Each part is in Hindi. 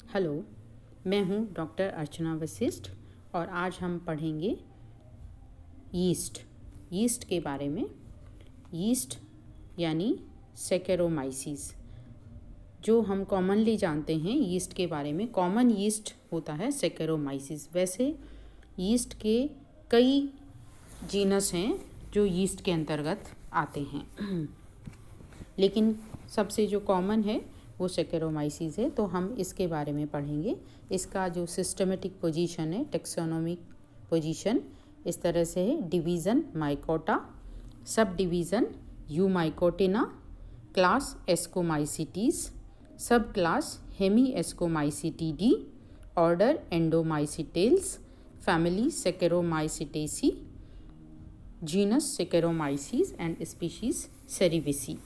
हेलो, मैं हूँ डॉक्टर अर्चना वशिष्ठ और आज हम पढ़ेंगे यीस्ट के बारे में। यीस्ट यानी सैकेरोमाइसीस, जो हम कॉमनली जानते हैं यीस्ट के बारे में। कॉमन यीस्ट होता है सैकेरोमाइसीस। वैसे यीस्ट के कई जीनस हैं जो यीस्ट के अंतर्गत आते हैं लेकिन सबसे जो कॉमन है वो सैकेरोमाइसीस है, तो हम इसके बारे में पढ़ेंगे। इसका जो सिस्टमेटिक पोजीशन है, टेक्सोनोमिक पोजीशन इस तरह से है: division Mycota, sub division Eumycotina, class Ascomycetes, sub class hemi Ascomycetidae, order Endomycetales, family Saccharomycetaceae, genus Saccharomyces and species cerevisiae.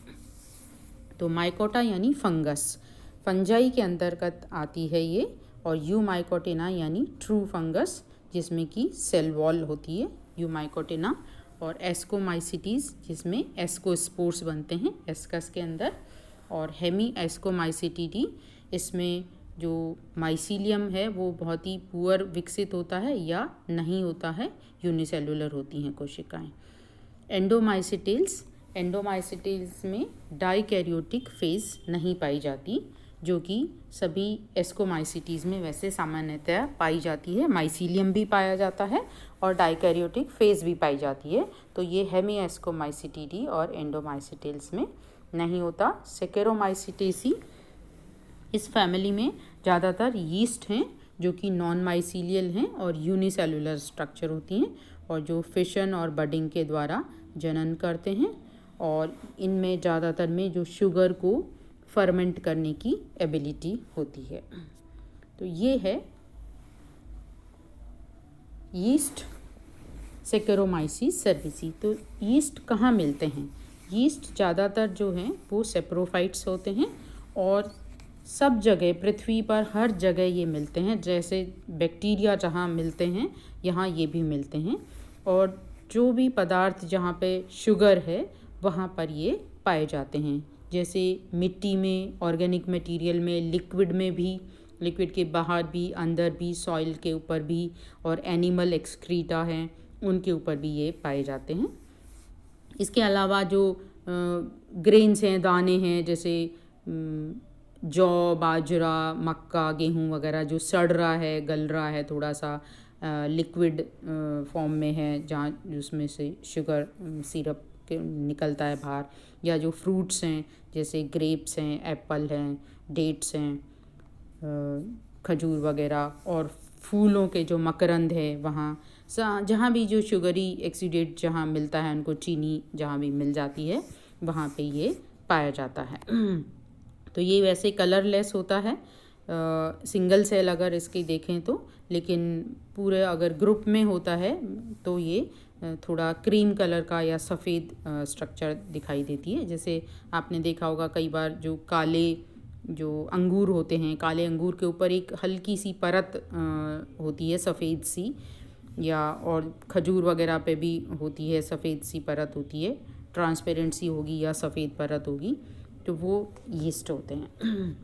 तो माइकोटा यानी फंजाई के अंतर्गत आती है ये, और यूमाइकोटिना यानी ट्रू फंगस जिसमें कि सेल वॉल होती है यूमाइकोटिना, और एस्कोमाइसिटीज जिसमें एस्कोस्पोर्स बनते हैं एस्कस के अंदर, और हेमी एस्कोमाइसिटीडी इसमें जो माइसीलियम है वो बहुत ही पुअर विकसित होता है या नहीं होता है, यूनिसेलुलर होती हैं कोशिकाएं। एंडोमाइसिटेल्स में डाइकैरियोटिक फेज नहीं पाई जाती, जो कि सभी एस्कोमाइसिटीज़ में वैसे सामान्यतः पाई जाती है। माइसीलियम भी पाया जाता है और डाइकैरियोटिक फेज भी पाई जाती है, तो ये हेमी एस्कोमाइसिटीडी और एंडोमाइसिटेल्स में नहीं होता। सैकेरोमाइसिटेसी इस फैमिली में ज़्यादातर यीस्ट हैं जो कि नॉन माइसीलियल हैं और यूनिसेलुलर स्ट्रक्चर होती हैं, और जो फिशन और बडिंग के द्वारा जनन करते हैं, और इनमें ज़्यादातर में जो शुगर को फर्मेंट करने की एबिलिटी होती है। तो ये है यीस्ट सैकेरोमाइसीस सर्विसी। तो यीस्ट कहाँ मिलते हैं? यीस्ट ज़्यादातर जो हैं वो सेप्रोफाइट्स होते हैं, और सब जगह पृथ्वी पर हर जगह ये मिलते हैं। जैसे बैक्टीरिया जहाँ मिलते हैं यहाँ ये भी मिलते हैं, और जो भी पदार्थ जहाँ पे शुगर है वहाँ पर ये पाए जाते हैं। जैसे मिट्टी में, ऑर्गेनिक मटेरियल में, लिक्विड में भी, लिक्विड के बाहर भी, अंदर भी, सॉइल के ऊपर भी, और एनिमल एक्सक्रीटा हैं उनके ऊपर भी ये पाए जाते हैं। इसके अलावा जो ग्रेन्स हैं, दाने हैं, जैसे जौ, बाजरा, मक्का, गेहूँ वगैरह, जो सड़ रहा है, गल रहा है, थोड़ा सा लिक्विड फॉर्म में है जहाँ जिसमें से शुगर सिरप निकलता है बाहर, या जो फ्रूट्स हैं जैसे ग्रेप्स हैं, एप्पल हैं, डेट्स हैं, खजूर वगैरह, और फूलों के जो मकरंद है वहाँ जहाँ भी जो शुगरी एक्सीडेंट जहाँ मिलता है, उनको चीनी जहाँ भी मिल जाती है वहाँ पे ये पाया जाता है। तो ये वैसे कलरलेस होता है सिंगल सेल अगर इसकी देखें तो, लेकिन पूरे अगर ग्रुप में होता है तो ये थोड़ा क्रीम कलर का या सफ़ेद स्ट्रक्चर दिखाई देती है। जैसे आपने देखा होगा कई बार जो काले जो अंगूर होते हैं, काले अंगूर के ऊपर एक हल्की सी परत होती है सफ़ेद सी, या और खजूर वगैरह पे भी होती है सफ़ेद सी परत होती है, ट्रांसपेरेंट सी होगी या सफ़ेद परत होगी, तो वो यीस्ट होते हैं।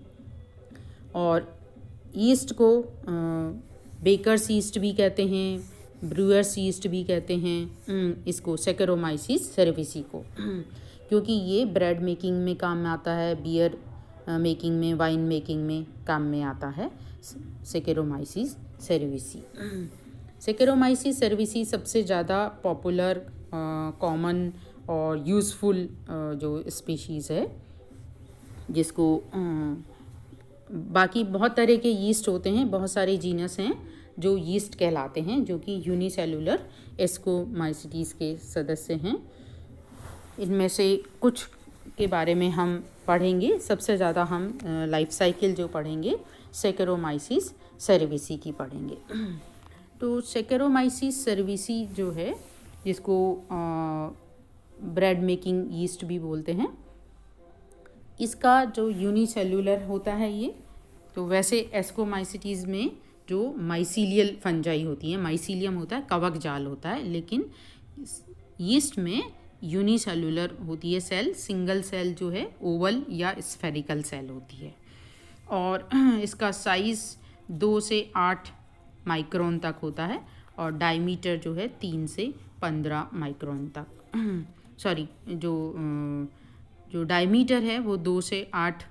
और यीस्ट को बेकर्स यीस्ट भी कहते हैं, ब्रूअर्स यीस्ट भी कहते हैं इसको, सैकेरोमाइसीस सेरेविसी को, क्योंकि ये ब्रेड मेकिंग में काम में आता है, बियर मेकिंग में, वाइन मेकिंग में काम में आता है सैकेरोमाइसीस सेरेविसी। सैकेरोमाइसीस सेरेविसी सबसे ज़्यादा पॉपुलर, कॉमन और यूज़फुल जो स्पीशीज़ है, जिसको बाकी बहुत तरह के यीस्ट होते हैं, बहुत सारे जीनस हैं जो यीस्ट कहलाते हैं, जो कि यूनिसेलुलर एस्कोमाइसिटीज़ के सदस्य हैं। इनमें से कुछ के बारे में हम पढ़ेंगे। सबसे ज़्यादा हम लाइफ साइकिल जो पढ़ेंगे सैकेरोमाइसीस सेरेविसी की पढ़ेंगे। तो सैकेरोमाइसीस सेरेविसी जो है, जिसको ब्रेड मेकिंग यीस्ट भी बोलते हैं, इसका जो यूनिसेलुलर होता है ये, तो वैसे एस्कोमाइसिटीज़ में जो माइसीलियल फंजाई होती है, माइसीलियम होता है, कवक जाल होता है, लेकिन यीस्ट में यूनिसेलुलर होती है सेल, सिंगल सेल जो है ओवल या स्फेरिकल सेल होती है। और इसका साइज़ 2 से 8 माइक्रोन तक होता है और डायमीटर जो है 3 से 15 माइक्रोन तक सॉरी जो डायमीटर है वो 2 से 8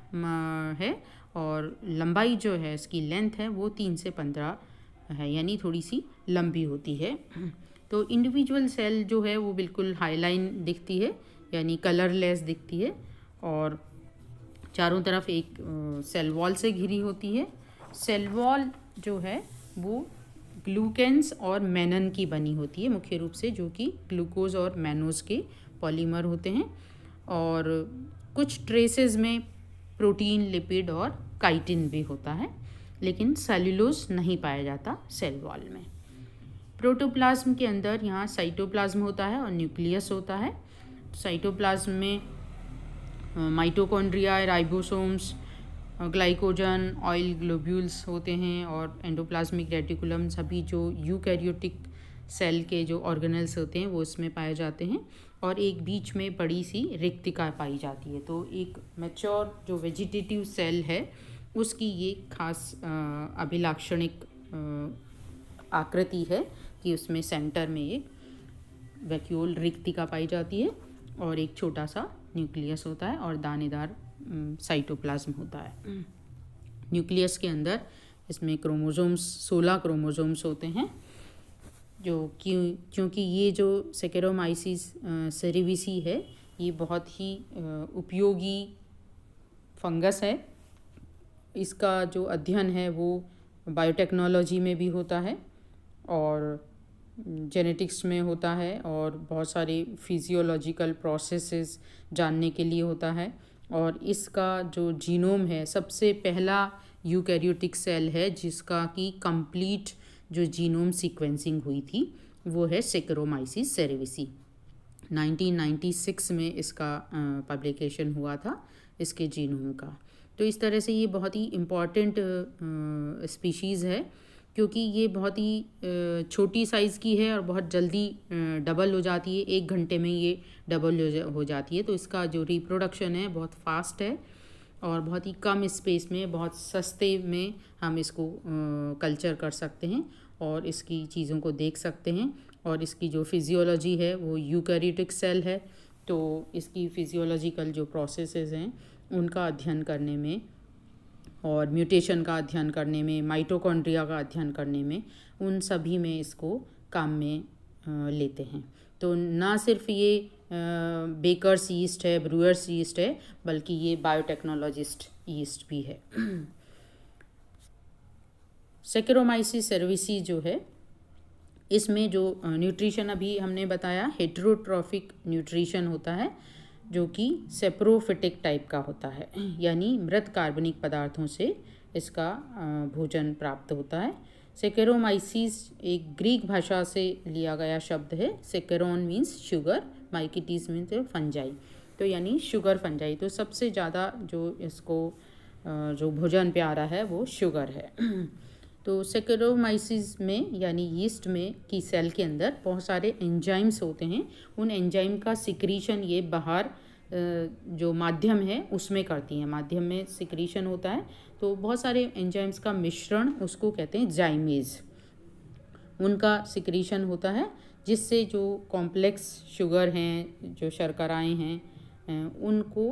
है और लंबाई जो है इसकी लेंथ है वो 3 से 15 है, यानी थोड़ी सी लंबी होती है। तो इंडिविजुअल सेल जो है वो बिल्कुल हाईलाइन दिखती है, यानी कलरलेस दिखती है और चारों तरफ एक सेल वॉल से घिरी होती है। सेल वॉल जो है वो ग्लूकेन्स और मेनन की बनी होती है मुख्य रूप से, जो कि ग्लूकोज और मैनोज के पॉलीमर होते हैं और कुछ ट्रेसेस में प्रोटीन, लिपिड और काइटिन भी होता है, लेकिन सेल्यूलोज नहीं पाया जाता सेल वॉल में। प्रोटोप्लाज्म के अंदर यहाँ साइटोप्लाज्म होता है और न्यूक्लियस होता है। साइटोप्लाज्म में mitochondria, ribosomes, glycogen, oil globules होते हैं और एंडोप्लाज्मिक रेटिकुलम, सभी जो यूकैरियोटिक सेल के जो ऑर्गेनेल्स होते हैं वो इसमें पाए जाते हैं और एक बीच में बड़ी सी रिक्तिका पाई जाती है। तो एक मैच्योर जो वेजिटेटिव सेल है उसकी ये खास अभिलाक्षणिक आकृति है कि उसमें सेंटर में एक वैक्यूल रिक्तिका पाई जाती है और एक छोटा सा न्यूक्लियस होता है और दानेदार साइटोप्लाज्म होता है। न्यूक्लियस के अंदर इसमें क्रोमोसोम्स 16 क्रोमोसोम्स होते हैं, जो क्योंकि ये जो सैकेरोमाइसिस सेरेविसी है ये बहुत ही उपयोगी फंगस है। इसका जो अध्ययन है वो बायोटेक्नोलॉजी में भी होता है और जेनेटिक्स में होता है और बहुत सारे फिजियोलॉजिकल प्रोसेसेस जानने के लिए होता है। और इसका जो जीनोम है, सबसे पहला यूकैरियोटिक सेल है जिसका कि कंप्लीट जो जीनोम सीक्वेंसिंग हुई थी वो है सैकेरोमाइसिस सेरेविसी। 1996 में इसका पब्लिकेशन हुआ था इसके जीनोम का। तो इस तरह से ये बहुत ही इम्पॉर्टेंट स्पीशीज़ है क्योंकि ये बहुत ही छोटी साइज़ की है और बहुत जल्दी डबल हो जाती है, 1 घंटे में ये डबल हो जाती है। तो इसका जो रिप्रोडक्शन है बहुत फास्ट है और बहुत ही कम स्पेस में, बहुत सस्ते में हम इसको कल्चर कर सकते हैं और इसकी चीज़ों को देख सकते हैं। और इसकी जो फिजियोलॉजी है वो यूकैरियोटिक सेल है, तो इसकी फिजियोलॉजिकल जो प्रोसेसेस हैं उनका अध्ययन करने में और म्यूटेशन का अध्ययन करने में, माइटोकॉन्ड्रिया का अध्ययन करने में, उन सभी में इसको काम में लेते हैं। तो ना सिर्फ ये बेकर्स यीस्ट है, ब्रूअर्स यीस्ट है, बल्कि ये बायोटेक्नोलॉजिस्ट यीस्ट भी है। सैकेरोमाइसिस सेरेविसी जो है इसमें जो न्यूट्रिशन अभी हमने बताया हेटेरोट्रॉफिक न्यूट्रिशन होता है, जो कि सेप्रोफिटिक टाइप का होता है, यानी मृत कार्बनिक पदार्थों से इसका भोजन प्राप्त होता है। सैकेरोमाइसिस एक ग्रीक भाषा से लिया गया शब्द है। सैकेरोन मीन्स शुगर, माइकिटीज मीन्स फंजाई, तो यानी शुगर फंजाई। तो सबसे ज़्यादा जो इसको जो भोजन प्यारा है वो शुगर है। तो सैकेरोमाइसिस में यानी यीस्ट में की सेल के अंदर बहुत सारे एंजाइम्स होते हैं। उन एंजाइम का सिक्रीशन ये बाहर जो माध्यम है उसमें करती हैं, माध्यम में सिक्रीशन होता है। तो बहुत सारे एंजाइम्स का मिश्रण उसको कहते हैं जाइमेज, उनका सिक्रीशन होता है जिससे जो कॉम्प्लेक्स शुगर हैं, जो शर्कराएँ हैं, उनको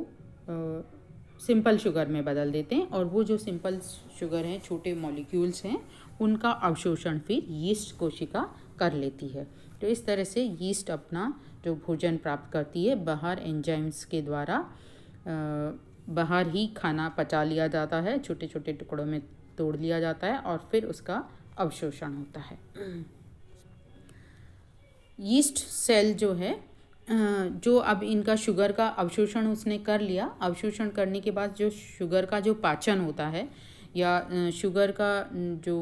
सिंपल शुगर में बदल देते हैं और वो जो सिंपल शुगर हैं, छोटे मॉलिक्यूल्स हैं, उनका अवशोषण फिर यीस्ट कोशिका कर लेती है। तो इस तरह से यीस्ट अपना जो भोजन प्राप्त करती है बाहर एंजाइम्स के द्वारा, बाहर ही खाना पचा लिया जाता है, छोटे छोटे टुकड़ों में तोड़ लिया जाता है और फिर उसका अवशोषण होता है। यीस्ट सेल जो है जो अब इनका शुगर का अवशोषण उसने कर लिया, अवशोषण करने के बाद जो शुगर का जो पाचन होता है या शुगर का जो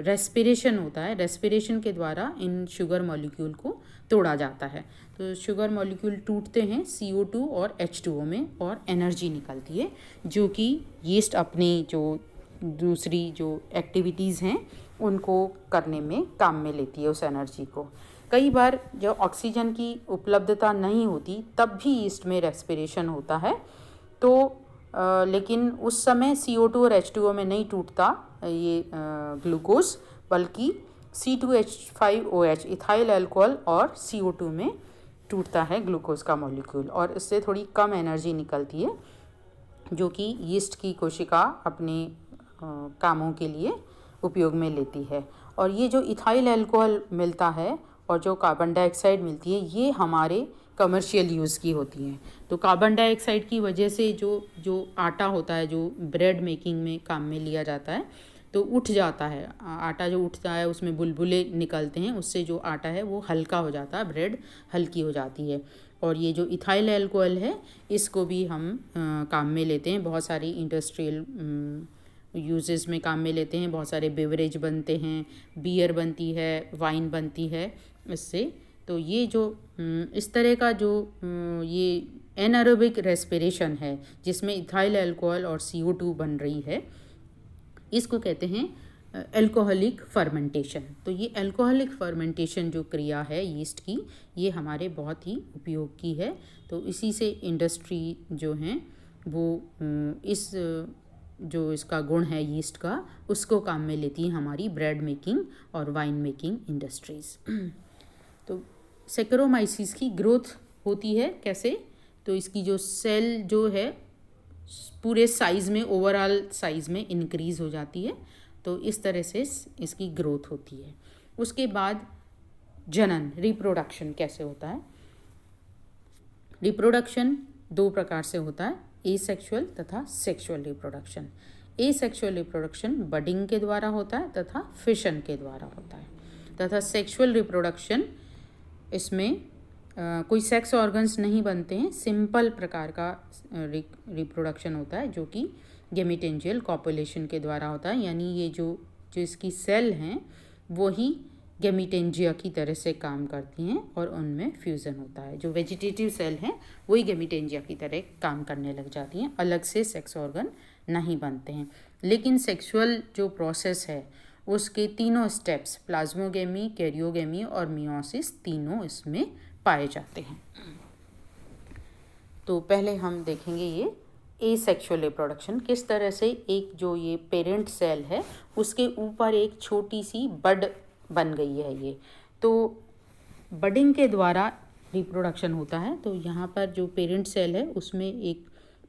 रेस्पिरेशन होता है, रेस्पिरेशन के द्वारा इन शुगर मॉलिक्यूल को तोड़ा जाता है। तो शुगर मॉलिक्यूल टूटते हैं CO2 और H2O में और एनर्जी निकलती है, जो कि यीस्ट अपनी जो दूसरी जो एक्टिविटीज़ हैं उनको करने में काम में लेती है उस एनर्जी को। कई बार जब ऑक्सीजन की उपलब्धता नहीं होती तब भी यीस्ट में रेस्पिरेशन होता है, तो लेकिन उस समय CO2 और H2O में नहीं टूटता ये ग्लूकोज, बल्कि C2H5OH इथाइल अल्कोहल और CO2 में टूटता है ग्लूकोज का मॉलिक्यूल, और इससे थोड़ी कम एनर्जी निकलती है जो कि यीस्ट की कोशिका अपने कामों के लिए उपयोग में लेती है। और ये जो इथाइल अल्कोहल मिलता है और जो कार्बन डाइऑक्साइड मिलती है, ये हमारे कमर्शियल यूज़ की होती हैं। तो कार्बन डाइऑक्साइड की वजह से जो आटा होता है, जो ब्रेड मेकिंग में काम में लिया जाता है, तो उठ जाता है आटा। जो उठता है उसमें बुलबुले निकलते हैं, उससे जो आटा है वो हल्का हो जाता है, ब्रेड हल्की हो जाती है। और ये जो इथाइल अल्कोहल है, इसको भी हम काम में लेते हैं, बहुत सारी इंडस्ट्रियल यूजेस में काम में लेते हैं। बहुत सारे बेवरेज बनते हैं, बियर बनती है, वाइन बनती है इससे। तो ये जो इस तरह का जो ये एनारोबिक रेस्पिरेशन है, जिसमें इथाइल अल्कोहल और CO2 बन रही है, इसको कहते हैं अल्कोहलिक फर्मेंटेशन। तो ये अल्कोहलिक फर्मेंटेशन जो क्रिया है यीस्ट की, ये हमारे बहुत ही उपयोग की है। तो इसी से इंडस्ट्री जो हैं वो इस जो इसका गुण है यीस्ट का, उसको काम में लेती है हमारी ब्रेड मेकिंग और वाइन मेकिंग इंडस्ट्रीज़। तो सेकेरोमाइसीस की ग्रोथ होती है कैसे? तो इसकी जो सेल जो है पूरे साइज़ में, ओवरऑल साइज़ में इंक्रीज़ हो जाती है। तो इस तरह से इसकी ग्रोथ होती है। उसके बाद जनन, रिप्रोडक्शन कैसे होता है? रिप्रोडक्शन दो प्रकार से होता है, एसेक्सुअल तथा sexual reproduction. Asexual reproduction budding के द्वारा होता है तथा फिशन के द्वारा होता है, तथा सेक्सुअल रिप्रोडक्शन इसमें कोई सेक्स ऑर्गन्स नहीं बनते हैं, सिंपल प्रकार का रिप्रोडक्शन होता है जो कि गेमिटेंजियल कॉपुलेशन के द्वारा होता है। यानी ये जो इसकी सेल हैं वो ही गेमिटेंजिया की तरह से काम करती हैं और उनमें फ्यूज़न होता है। जो वेजिटेटिव सेल हैं वही गेमिटेंजिया की तरह काम करने लग जाती हैं, अलग से सेक्स ऑर्गन नहीं बनते हैं। लेकिन सेक्सुअल जो प्रोसेस है उसके तीनों स्टेप्स, प्लाज्मोगेमी, कैरियोगेमी और मियोसिस, तीनों इसमें पाए जाते हैं। तो पहले हम देखेंगे ये एसेक्सुअल रिप्रोडक्शन, किस तरह से एक जो ये पेरेंट सेल है उसके ऊपर एक छोटी सी बड बन गई है ये। तो बडिंग के द्वारा रिप्रोडक्शन होता है। तो यहाँ पर जो पेरेंट सेल है उसमें एक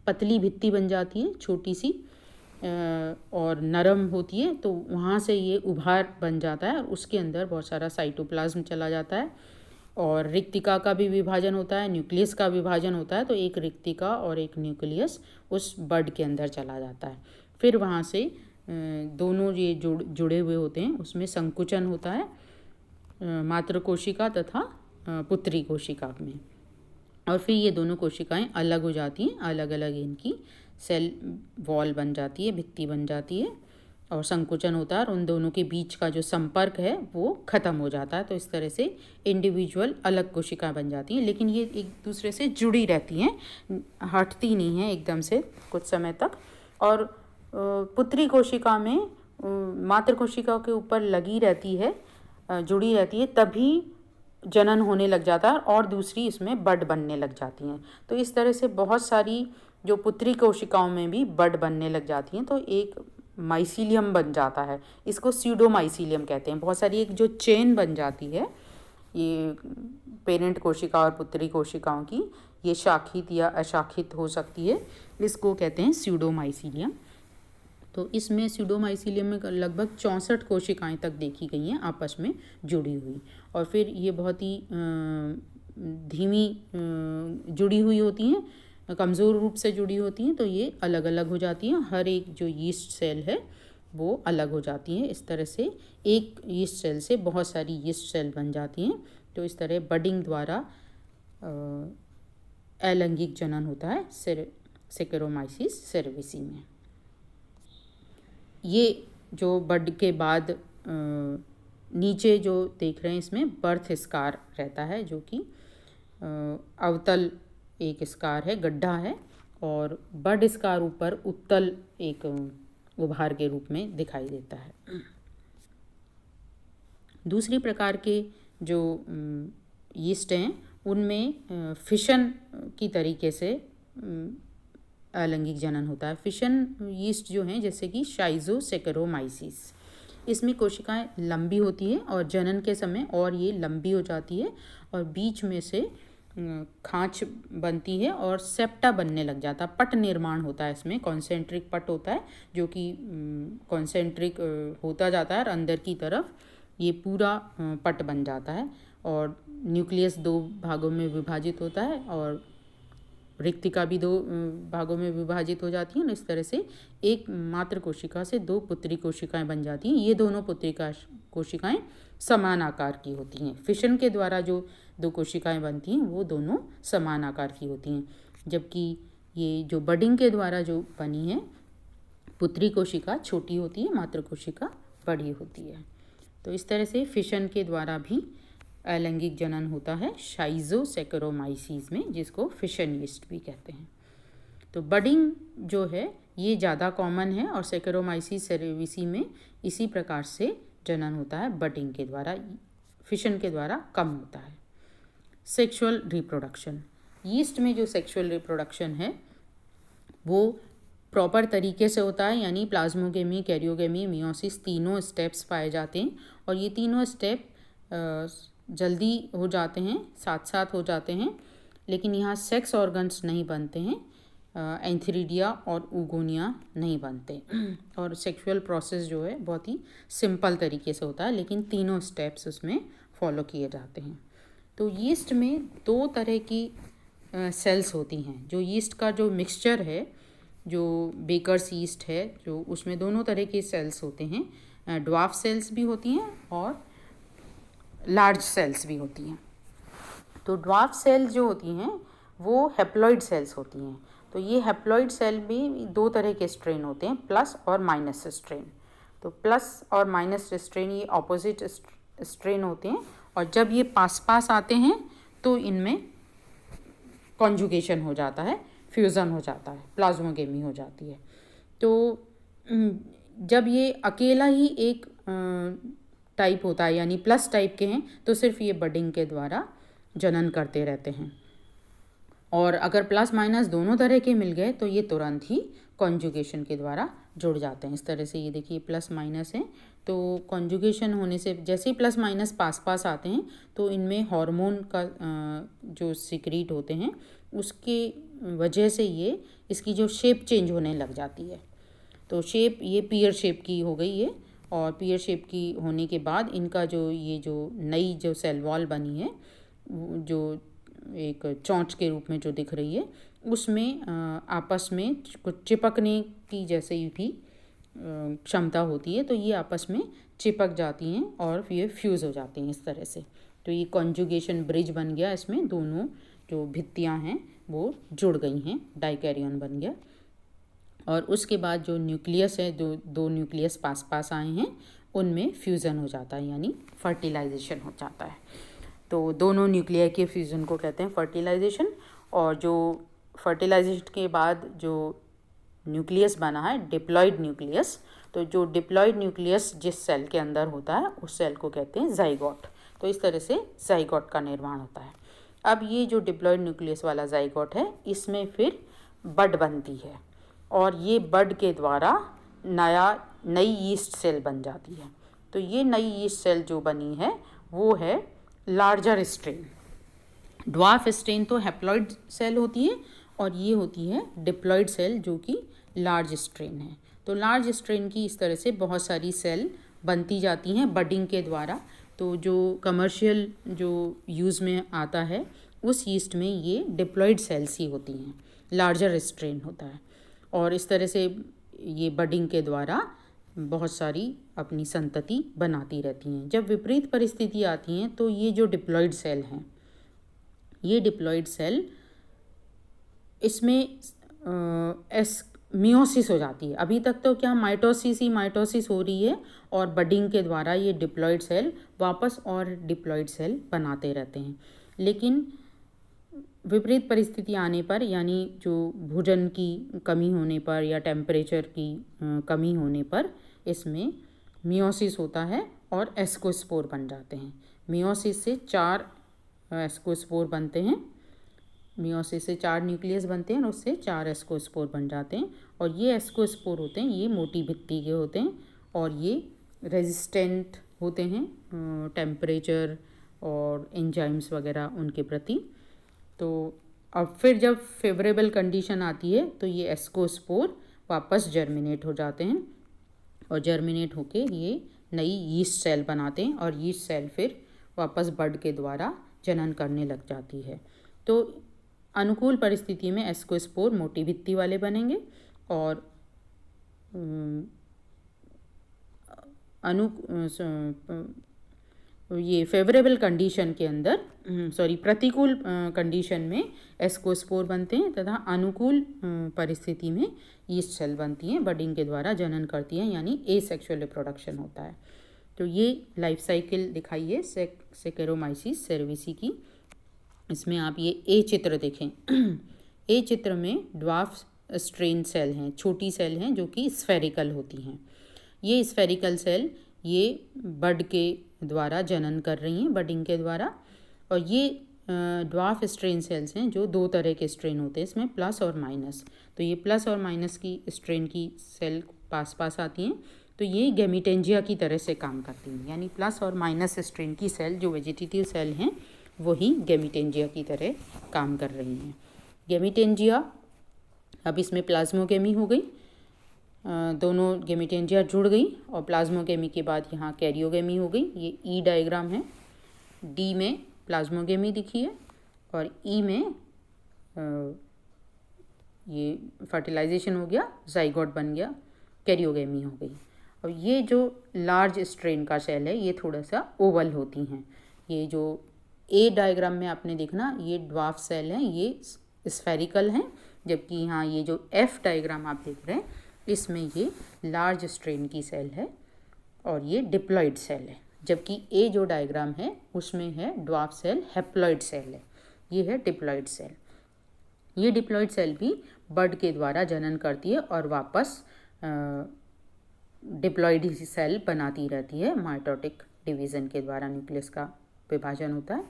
पतली भित्ति बन जाती है, छोटी सी और नरम होती है। तो वहाँ से ये उभार बन जाता है और उसके अंदर बहुत सारा साइटोप्लाज्म चला जाता है और रिक्तिका का भी विभाजन होता है, न्यूक्लियस का विभाजन होता है। तो एक रिक्तिका और एक न्यूक्लियस उस बड के अंदर चला जाता है। फिर वहाँ से दोनों ये जुड़े हुए होते हैं, उसमें संकुचन होता है मातृ कोशिका तथा पुत्री कोशिका में, और फिर ये दोनों कोशिकाएं अलग हो जाती हैं, अलग अलग इनकी सेल वॉल बन जाती है, भित्ति बन जाती है और संकुचन होता है और उन दोनों के बीच का जो संपर्क है वो ख़त्म हो जाता है। तो इस तरह से इंडिविजुअल अलग कोशिका बन जाती हैं, लेकिन ये एक दूसरे से जुड़ी रहती हैं, हटती नहीं हैं एकदम से कुछ समय तक। और पुत्री कोशिका में मातृ कोशिका के ऊपर लगी रहती है, जुड़ी रहती है, तभी जनन होने लग जाता है और दूसरी इसमें बड बनने लग जाती हैं। तो इस तरह से बहुत सारी जो पुत्री कोशिकाओं में भी बड बनने लग जाती हैं। तो एक माइसीलियम बन जाता है, इसको स्यूडोमाइसीलियम कहते हैं। बहुत सारी एक जो चेन बन जाती है ये पेरेंट कोशिका और पुत्री कोशिकाओं की, ये शाखित या अशाखित हो सकती है, इसको कहते हैं स्यूडोमाइसीलियम। तो इसमें स्यूडोमाइसीलियम में लगभग 64 कोशिकाएं तक देखी गई हैं आपस में जुड़ी हुई, और फिर ये बहुत ही धीमी जुड़ी हुई होती हैं, कमज़ोर रूप से जुड़ी होती हैं। तो ये अलग अलग हो जाती हैं, हर एक जो यीस्ट सेल है वो अलग हो जाती है। इस तरह से एक यीस्ट सेल से बहुत सारी यीस्ट सेल बन जाती हैं। तो इस तरह बडिंग द्वारा अलैंगिक जनन होता है सेकेरोमाइसिस सेरेविसी में। ये जो बड के बाद नीचे जो देख रहे हैं इसमें बर्थ स्कार रहता है, जो कि अवतल एक स्कार है, गड्ढा है, और बड स्कार ऊपर उत्तल एक उभार के रूप में दिखाई देता है। दूसरी प्रकार के जो यीस्ट हैं उनमें फिशन की तरीके से अलैंगिक जनन होता है। फिशन यीस्ट जो हैं जैसे कि शाइज़ोसैकेरोमाइसिस, इसमें कोशिकाएं लंबी होती है और जनन के समय और ये लंबी हो जाती है और बीच में से खांच बनती है और सेप्टा बनने लग जाता है, पट निर्माण होता है इसमें, कॉन्सेंट्रिक पट होता है जो कि कॉन्सेंट्रिक होता जाता है और अंदर की तरफ ये पूरा पट बन जाता है और न्यूक्लियस 2 भागों में विभाजित होता है और रिक्तिका भी 2 भागों में विभाजित हो जाती है और इस तरह से एक मात्र कोशिका से 2 पुत्री कोशिकाएं बन जाती हैं। ये दोनों पुत्री कोशिकाएं समान आकार की होती हैं। फिशन के द्वारा जो 2 कोशिकाएं बनती हैं वो दोनों समान आकार की होती हैं, जबकि ये जो बडिंग के द्वारा जो बनी है पुत्री कोशिका छोटी होती है, मात्र कोशिका बड़ी होती है। तो इस तरह से फिशन के द्वारा भी अलैंगिक जनन होता है शाइज़ोसैकेरोमाइसिस में, जिसको फिशन यीस्ट भी कहते हैं। तो बडिंग जो है ये ज़्यादा कॉमन है और सैकेरोमाइसिस सेरेविसी में इसी प्रकार से जनन होता है, बडिंग के द्वारा, फिशन के द्वारा कम होता है। सेक्सुअल रिप्रोडक्शन, यीस्ट में जो सेक्सुअल रिप्रोडक्शन है वो प्रॉपर तरीके से होता है, यानी प्लाज्मोगेमी, कैरियोगेमी, मियोसिस तीनों स्टेप्स पाए जाते हैं और ये तीनों स्टेप जल्दी हो जाते हैं, साथ साथ हो जाते हैं, लेकिन यहाँ सेक्स ऑर्गन्स नहीं बनते हैं, एंथीरिडिया और ऊगोनिया नहीं बनते और सेक्सुअल प्रोसेस जो है बहुत ही सिंपल तरीके से होता है, लेकिन तीनों स्टेप्स उसमें फॉलो किए जाते हैं। तो यीस्ट में 2 तरह की सेल्स होती हैं। जो यीस्ट का जो मिक्सचर है, जो बेकर्स यीस्ट है, जो उसमें दोनों तरह के सेल्स होते हैं, ड्वार्फ सेल्स भी होती हैं और लार्ज सेल्स भी होती हैं। तो ड्वार्फ सेल्स जो होती हैं वो हैप्लॉइड सेल्स होती हैं। तो ये हैप्लॉइड सेल में 2 तरह के स्ट्रेन होते हैं, प्लस और माइनस स्ट्रेन। तो प्लस और माइनस स्ट्रेन ये ऑपोजिट स्ट्रेन होते हैं और जब ये पास पास आते हैं तो इनमें कॉन्जुगेशन हो जाता है, फ्यूज़न हो जाता है, प्लाज्मोगेमी हो जाती है। तो जब ये अकेला ही एक टाइप होता है, यानी प्लस टाइप के हैं, तो सिर्फ ये बडिंग के द्वारा जनन करते रहते हैं और अगर प्लस माइनस दोनों तरह के मिल गए तो ये तुरंत ही कॉन्जुगेशन के द्वारा जुड़ जाते हैं। इस तरह से ये देखिए प्लस माइनस है, तो कॉन्जुगेशन होने से जैसे ही प्लस माइनस पास पास आते हैं तो इनमें हार्मोन का जो सिक्रीट होते हैं उसके वजह से ये इसकी जो शेप चेंज होने लग जाती है। तो शेप ये पीयर शेप की हो गई है और पीयर शेप की होने के बाद इनका जो ये जो नई जो सेल वॉल बनी है, जो एक चोंच के रूप में जो दिख रही है, उसमें आपस में कुछ चिपकने की जैसे भी क्षमता होती है, तो ये आपस में चिपक जाती हैं और ये फ्यूज़ हो जाती हैं इस तरह से। तो ये कॉन्जुगेशन ब्रिज बन गया, इसमें दोनों जो भित्तियाँ हैं वो जुड़ गई हैं, डाइकैरियन बन गया। और उसके बाद जो न्यूक्लियस है, जो 2 न्यूक्लियस पास पास आए हैं उनमें फ्यूज़न हो जाता है, यानी फर्टिलाइजेशन हो जाता है। तो दोनों न्यूक्लियर के फ्यूज़न को कहते हैं फर्टिलाइजेशन। और जो फर्टिलाइजेशन के बाद जो न्यूक्लियस बना है, डिप्लॉइड न्यूक्लियस, तो जो डिप्लॉइड न्यूक्लियस जिस सेल के अंदर होता है उस सेल को कहते हैं जाइगोट। तो इस तरह से जाइगोट का निर्माण होता है। अब ये जो डिप्लॉइड न्यूक्लियस वाला जाइगोट है, इसमें फिर बड बनती है और ये बड के द्वारा नई यीस्ट सेल बन जाती है। तो ये नई यीस्ट सेल जो बनी है वो है लार्जर स्ट्रेन। ड्वार्फ स्ट्रेन तो हैप्लॉइड सेल होती है और ये होती है डिप्लॉइड सेल जो कि लार्ज स्ट्रेन है। तो लार्ज स्ट्रेन की इस तरह से बहुत सारी सेल बनती जाती हैं बडिंग के द्वारा। तो जो कमर्शियल जो यूज़ में आता है उस यीस्ट में ये डिप्लॉइड सेल्स ही होती हैं, लार्जर स्ट्रेन होता है और इस तरह से ये बडिंग के द्वारा बहुत सारी अपनी संतति बनाती रहती हैं। जब विपरीत परिस्थिति आती हैं तो ये जो डिप्लॉइड सेल हैं, ये डिप्लॉइड सेल इसमें मियोसिस हो जाती है। अभी तक तो क्या माइटोसिस हो रही है और बडिंग के द्वारा ये डिप्लॉइड सेल वापस और डिप्लॉइड सेल बनाते रहते हैं। लेकिन विपरीत परिस्थिति आने पर, यानी जो भोजन की कमी होने पर या टेम्परेचर की कमी होने पर इसमें मियोसिस होता है और एस्कोस्पोर बन जाते हैं। मियोसिस से 4 एस्कोस्पोर बनते हैं मियोसिस से 4 न्यूक्लियस बनते हैं और उससे 4 एस्कोस्पोर बन जाते हैं। और ये एस्कोस्पोर होते हैं, ये मोटी भित्ति के होते हैं और ये रेजिस्टेंट होते हैं टेम्परेचर और एंजाइम्स वगैरह उनके प्रति। तो अब फिर जब फेवरेबल कंडीशन आती है तो ये एस्कोस्पोर वापस जर्मिनेट हो जाते हैं और जर्मिनेट होके ये नई यीस्ट सेल बनाते हैं और यीस्ट सेल फिर वापस बड के द्वारा जनन करने लग जाती है। तो अनुकूल परिस्थिति में एस्कोस्पोर मोटी भित्ति वाले बनेंगे और ये फेवरेबल कंडीशन के अंदर प्रतिकूल कंडीशन में एस्कोस्पोर बनते हैं तथा अनुकूल परिस्थिति में यीस्ट सेल बनती हैं, बडिंग के द्वारा जनन करती हैं, यानी एसेक्सुअल रिप्रोडक्शन होता है। तो ये लाइफ साइकिल दिखाई है सेकेरोमाइसीस सेरेविसी की। इसमें आप ये ए चित्र देखें। ए चित्र में ड्वार्फ स्ट्रेन सेल हैं, छोटी सेल हैं जो कि स्फेरिकल होती हैं। ये स्फेरिकल सेल ये बड के द्वारा जनन कर रही हैं, बडिंग के द्वारा। और ये ड्वार्फ स्ट्रेन सेल्स हैं जो 2 तरह के स्ट्रेन होते हैं, इसमें प्लस और माइनस। तो ये प्लस और माइनस की स्ट्रेन की सेल पास पास आती हैं, तो ये गेमिटेंजिया की तरह से काम करती हैं, यानी प्लस और माइनस स्ट्रेन की सेल जो वेजिटेटिव सेल हैं वही गेमिटेंजिया की तरह काम कर रही हैं। गेमिटेंजिया, अब इसमें प्लाज्मोगेमी हो गई, दोनों गेमिटेंजिया जुड़ गई और प्लाज्मोगेमी के बाद यहाँ कैरियोगेमी हो गई। ये ई डायग्राम है। डी में प्लाज्मोगेमी दिखी है और ई में ये फर्टिलाइजेशन हो गया, जाइगोट बन गया, कैरियोगेमी हो गई। और ये जो लार्ज स्ट्रेन का सेल है ये थोड़ा सा ओवल होती हैं। ये जो ए डायग्राम में आपने देखना ये ड्वार्फ सेल हैं, ये स्फेरिकल हैं, जबकि यहाँ ये जो एफ डायग्राम आप देख रहे हैं इसमें ये लार्ज स्ट्रेन की सेल है और ये डिप्लॉइड सेल है। जबकि ए जो डायग्राम है उसमें है ड्वार्फ सेल, हैप्लॉइड सेल है, ये है डिप्लॉइड सेल। ये डिप्लॉइड सेल भी बड के द्वारा जनन करती है और वापस डिप्लॉइड सेल बनाती रहती है, माइटोटिक डिवीज़न के द्वारा न्यूक्लियस का विभाजन होता है।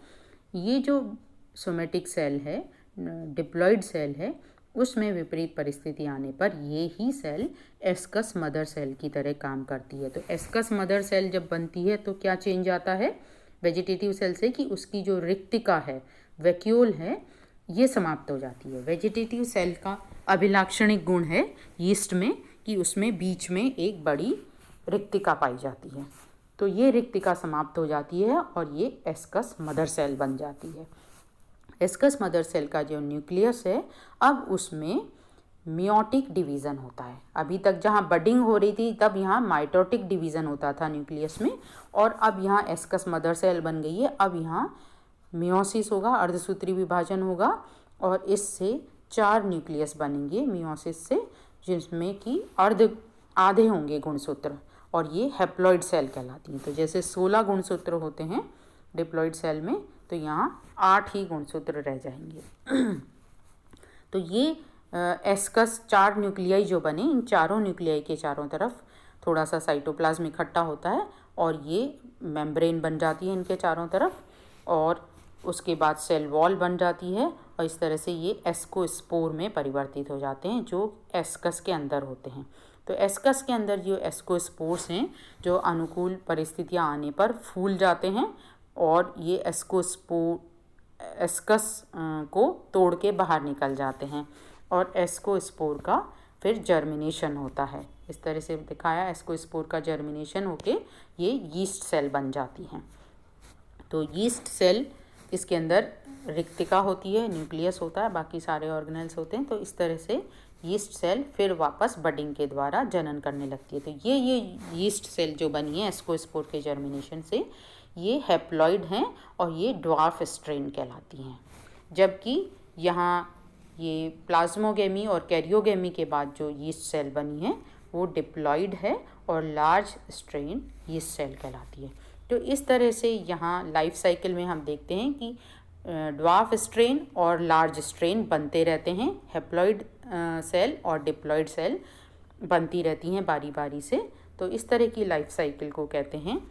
ये जो सोमेटिक सेल है, डिप्लॉइड सेल है, उसमें विपरीत परिस्थिति आने पर ये ही सेल एस्कस मदर सेल की तरह काम करती है। तो एस्कस मदर सेल जब बनती है तो क्या चेंज आता है वेजिटेटिव सेल से कि उसकी जो रिक्तिका है, वैक्यूल है, ये समाप्त हो जाती है। वेजिटेटिव सेल का अभिलाक्षणिक गुण है यीस्ट में कि उसमें बीच में एक बड़ी रिक्तिका पाई जाती है। तो ये रिक्तिका समाप्त हो जाती है और ये एस्कस मदर सेल बन जाती है। एस्कस मदर सेल का जो न्यूक्लियस है अब उसमें मियोटिक डिवीज़न होता है। अभी तक जहाँ बडिंग हो रही थी तब यहाँ माइटोटिक डिवीज़न होता था न्यूक्लियस में, और अब यहाँ एस्कस मदर सेल बन गई है। अब यहाँ मियोसिस होगा, अर्धसूत्री विभाजन होगा और इससे 4 न्यूक्लियस बनेंगे मियोसिस से, जिसमें कि आधे होंगे गुणसूत्र और ये हैप्लॉइड सेल कहलाती हैं। तो जैसे 16 गुणसूत्र होते हैं डिप्लॉइड सेल में, तो यहाँ 8 ही गुणसूत्र रह जाएंगे। तो ये एस्कस 4 न्यूक्लियाई जो बने, इन चारों न्यूक्लियाई के चारों तरफ थोड़ा सा साइटोप्लाज्म इकट्ठा होता है और ये मेम्ब्रेन बन जाती है इनके चारों तरफ, और उसके बाद सेल वॉल बन जाती है और इस तरह से ये एस्कोस्पोर में परिवर्तित हो जाते हैं जो एस्कस के अंदर होते हैं। तो एस्कस के अंदर जो एस्कोस्पोर्स हैं जो अनुकूल परिस्थितियाँ आने पर फूल जाते हैं और ये एस्कस को तोड़ के बाहर निकल जाते हैं और एस्कोस्पोर का फिर जर्मिनेशन होता है। इस तरह से दिखाया, एस्कोस्पोर का जर्मिनेशन होके ये यीस्ट सेल बन जाती हैं। तो यीस्ट सेल, इसके अंदर रिक्तिका होती है, न्यूक्लियस होता है, बाकी सारे ऑर्गेनेल्स होते हैं। तो इस तरह से यीस्ट सेल फिर वापस बडिंग के द्वारा जनन करने लगती है। तो ये यीस्ट सेल जो बनी है एस्कोस्पोर के जर्मिनेशन से, ये हैप्लॉइड हैं और ये ड्वार्फ स्ट्रेन कहलाती हैं। जबकि यहाँ ये प्लाज्मोगेमी और कैरियोगेमी के बाद जो यीस्ट सेल बनी है वो डिप्लॉइड है और लार्ज स्ट्रेन यीस्ट सेल कहलाती है। तो इस तरह से यहाँ लाइफ साइकिल में हम देखते हैं कि ड्वार्फ स्ट्रेन और लार्ज स्ट्रेन बनते रहते हैं, हैप्लॉइड सेल और डिप्लॉइड सेल बनती रहती हैं बारी बारी से। तो इस तरह की लाइफ साइकिल को कहते हैं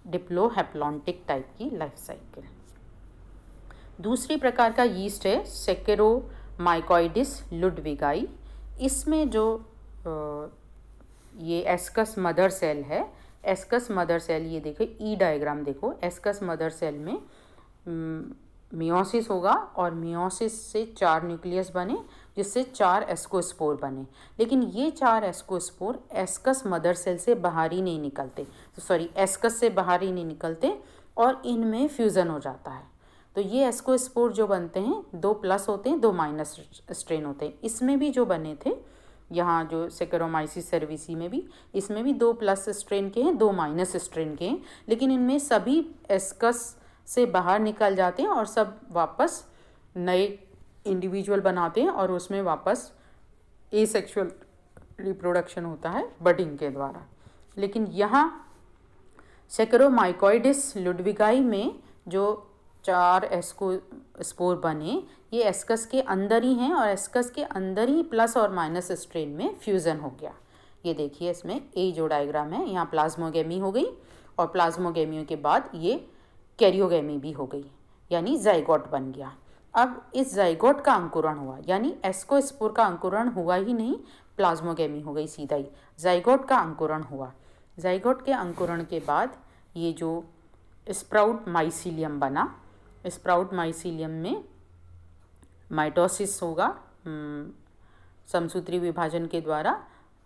डिप्लोहैप्लॉन्टिक टाइप की लाइफ साइकिल। दूसरी प्रकार का यीस्ट है सेकेरोमाइकोइडिस लुडविगाई। इसमें जो ये एस्कस मदर सेल है, एस्कस मदर सेल, ये देखो ई डायग्राम देखो, एस्कस मदर सेल में मियोसिस होगा और मियोसिस से 4 न्यूक्लियस बने जिससे 4 एस्कोस्पोर बने। लेकिन ये 4 एस्कोस्पोर एस्कस मदर सेल से बाहर ही नहीं निकलते, एस्कस से बाहर ही नहीं निकलते और इनमें फ्यूज़न हो जाता है। तो ये एस्कोस्पोर जो बनते हैं 2 प्लस होते हैं, 2 माइनस स्ट्रेन होते हैं। इसमें भी जो बने थे यहाँ जो सेकेरोमाइसिस सर्विसी में भी, इसमें भी 2 प्लस स्ट्रेन के हैं, 2 माइनस स्ट्रेन के हैं, लेकिन इनमें सभी एस्कस से बाहर निकल जाते हैं और सब वापस नए इंडिविजुअल बनाते हैं और उसमें वापस एसेक्सुअल रिप्रोडक्शन होता है बडिंग के द्वारा। लेकिन यहाँ सेकेरोमाइकोइडिस लुडविगाई में जो 4 एस्कोस्पोर बने, ये एस्कस के अंदर ही हैं और एस्कस के अंदर ही प्लस और माइनस स्ट्रेन में फ्यूज़न हो गया। ये देखिए इसमें ए जो डायग्राम है, यहाँ प्लाज्मोगेमी हो गई और प्लाज्मोगेमी के बाद ये कैरियोगेमी भी हो गई, यानी जाइगोट बन गया। अब इस जाइगोट का अंकुरण हुआ, यानी एस्कोस्पोर का अंकुरण हुआ ही नहीं, प्लाज्मोगेमी हो गई सीधा ही, जाइगोट का अंकुरण हुआ। जाइगोट के अंकुरण के बाद ये जो स्प्राउट माइसीलियम बना, स्प्राउट माइसीलियम में माइटोसिस होगा, समसूत्री विभाजन के द्वारा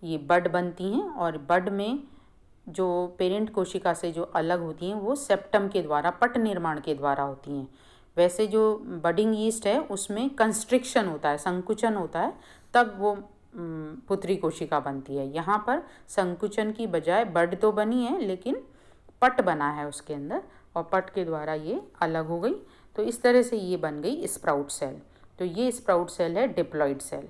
ये बड बनती हैं और बड में जो पेरेंट कोशिका से जो अलग होती हैं वो सेप्टम के द्वारा, पट निर्माण के द्वारा होती हैं। वैसे जो बडिंग यीस्ट है उसमें कंस्ट्रिक्शन होता है, संकुचन होता है, तब वो पुत्री कोशिका बनती है। यहाँ पर संकुचन की बजाय बड तो बनी है लेकिन पट बना है उसके अंदर और पट के द्वारा ये अलग हो गई। तो इस तरह से ये बन गई स्प्राउट सेल। तो ये स्प्राउट सेल है डिप्लॉइड सेल।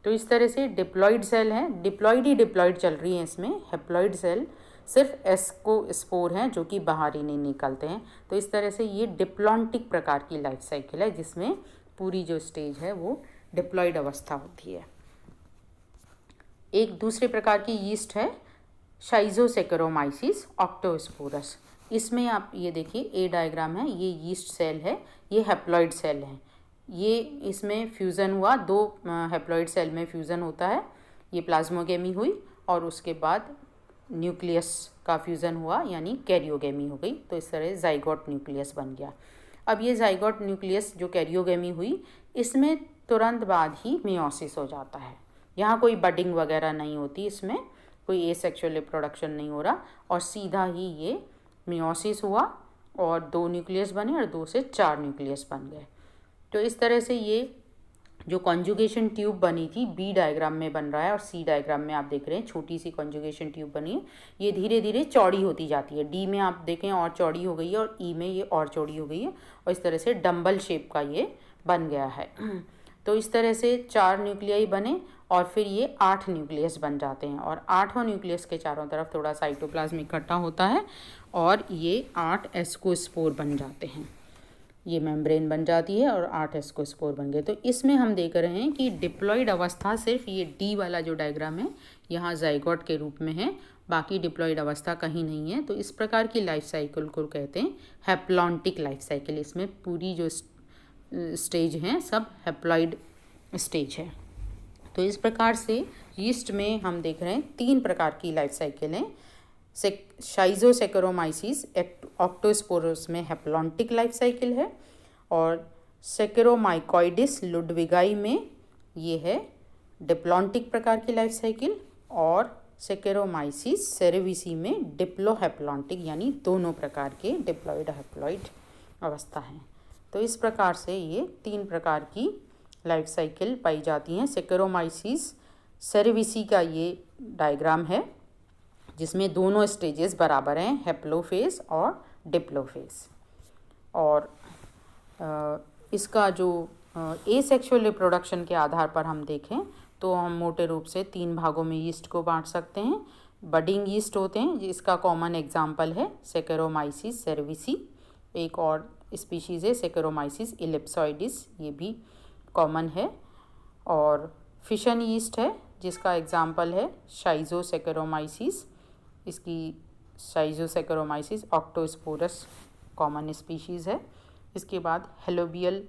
तो इस तरह से डिप्लॉइड सेल है, डिप्लॉइड ही डिप्लॉइड चल रही है इसमें। हैप्लॉइड सेल सिर्फ एस्कोस्पोर हैं जो कि बाहर ही नहीं निकलते हैं। तो इस तरह से ये डिप्लॉन्टिक प्रकार की लाइफ साइकिल है जिसमें पूरी जो स्टेज है वो डिप्लॉइड अवस्था होती है। एक दूसरे प्रकार की यीस्ट है शाइजोसेकेरोमाइसिस ऑक्टोस्पोरस। इसमें आप ये देखिए ए डायग्राम है, ये यीस्ट सेल है, ये हैप्लॉइड सेल है। ये इसमें फ्यूज़न हुआ, 2 हैप्लॉइड सेल में फ्यूज़न होता है, ये प्लाज्मोगेमी हुई और उसके बाद न्यूक्लियस का फ्यूज़न हुआ यानी कैरियोगेमी हो गई। तो इस तरह जाइगोट न्यूक्लियस बन गया। अब ये जाइगोट न्यूक्लियस जो कैरियोगेमी हुई, इसमें तुरंत बाद ही मियोसिस हो जाता है। यहाँ कोई बडिंग वगैरह नहीं होती, इसमें कोई एसेक्सुअल रिप्रोडक्शन नहीं हो रहा और सीधा ही ये मियोसिस हुआ और 2 न्यूक्लियस बने और 2 से 4 न्यूक्लियस बन गए। तो इस तरह से ये जो कॉन्जुगेशन ट्यूब बनी थी बी डायग्राम में बन रहा है और सी डायग्राम में आप देख रहे हैं छोटी सी कॉन्जुगेशन ट्यूब बनी है। ये धीरे धीरे चौड़ी होती जाती है, डी में आप देखें और चौड़ी हो गई है और ई में ये और चौड़ी हो गई है और इस तरह से डंबल शेप का ये बन गया है। तो इस तरह से 4 न्यूक्लियाई बने और फिर ये 8 न्यूक्लियस बन जाते हैं और 8वां न्यूक्लियस के चारों तरफ थोड़ा साइटोप्लाज्म इकट्ठा होता है और ये 8 एस्कोस्पोर बन जाते हैं। ये मेम्ब्रेन बन जाती है और 8 एस्कोस्पोर बन गए। तो इसमें हम देख रहे हैं कि डिप्लॉइड अवस्था सिर्फ ये डी वाला जो डायग्राम है यहाँ जाइगोट के रूप में है, बाकी डिप्लॉइड अवस्था कहीं नहीं है। तो इस प्रकार की लाइफ साइकिल को कहते हैं हैप्लॉन्टिक लाइफ साइकिल। इसमें पूरी जो स्टेज हैं सब हैप्लॉइड स्टेज है। तो इस प्रकार से यीस्ट में हम देख रहे हैं 3 प्रकार की लाइफ साइकिल हैं। शाइजोसेकेरोमाइसिस ऑक्टोस्पोरस में हैप्लॉन्टिक लाइफ साइकिल है और सेकेरोमाइकोइडिस लुडविगाई में ये है डिप्लॉन्टिक प्रकार की लाइफ साइकिल और सेकेरोमाइसिस सेरेविसी में डिप्लोहैप्लॉन्टिक यानी दोनों प्रकार के डिप्लॉइड हैप्लॉइड अवस्था हैं। तो इस प्रकार से ये 3 प्रकार की लाइफ साइकिल पाई जाती हैं। सेकेरोमाइसिस सेरेविसी का ये डायग्राम है जिसमें दोनों स्टेजेस बराबर हैं, हैप्लोफेज और डिप्लोफेज। और इसका जो एसेक्सुअल रिप्रोडक्शन के आधार पर हम देखें तो हम मोटे रूप से 3 भागों में यीस्ट को बांट सकते हैं। बडिंग यीस्ट होते हैं जिसका कॉमन एग्जाम्पल है सेकेरोमाइसिस सेरेविसी। एक और स्पीशीज़ है सेकेरोमाइसिस इलिप्सॉइडिस, ये भी कॉमन है। और फिशन यीस्ट है जिसका एग्जाम्पल है शाइजोसेकेरोमाइसिस, इसकी शाइजोसेकेरोमाइसिस ऑक्टोस्पोरस कॉमन स्पीशीज़ है। इसके बाद हेलोबियल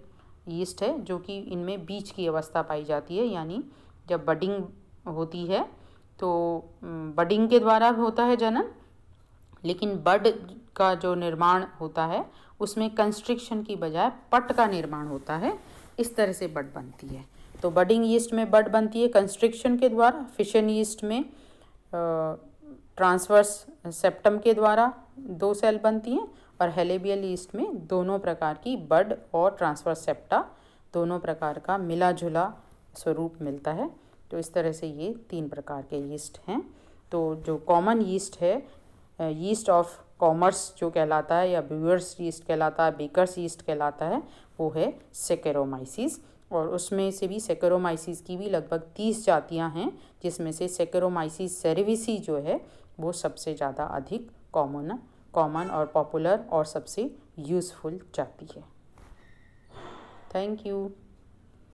यीस्ट है, जो कि इनमें बीज की अवस्था पाई जाती है, यानी जब बडिंग होती है तो बडिंग के द्वारा होता है जनन, लेकिन बड का जो निर्माण होता है उसमें कंस्ट्रिक्शन की बजाय पट का निर्माण होता है। इस तरह से बड बनती है। तो बडिंग यीस्ट में बड बनती है कंस्ट्रिक्शन के द्वारा, फिशन यीस्ट में ट्रांसवर्स सेप्टम के द्वारा 2 सेल बनती हैं, और हेलेबियल यीस्ट में दोनों प्रकार की बड और ट्रांसवर्स सेप्टा दोनों प्रकार का मिला जुला स्वरूप मिलता है। तो इस तरह से ये 3 प्रकार के यीस्ट हैं। तो जो कॉमन यीस्ट है, यीस्ट ऑफ कॉमर्स जो कहलाता है, या ब्रूअर्स यीस्ट कहलाता है, बेकर्स यीस्ट कहलाता है, वो है सेकेरोमाइसीस। और उसमें से भी सेकेरोमाइसीस की भी लगभग 30 जातियां हैं, जिसमें से सेकेरोमाइसीस सेरेविसी जो है वो सबसे ज़्यादा अधिक कॉमन और पॉपुलर और सबसे यूज़फुल जाति है। Thank you.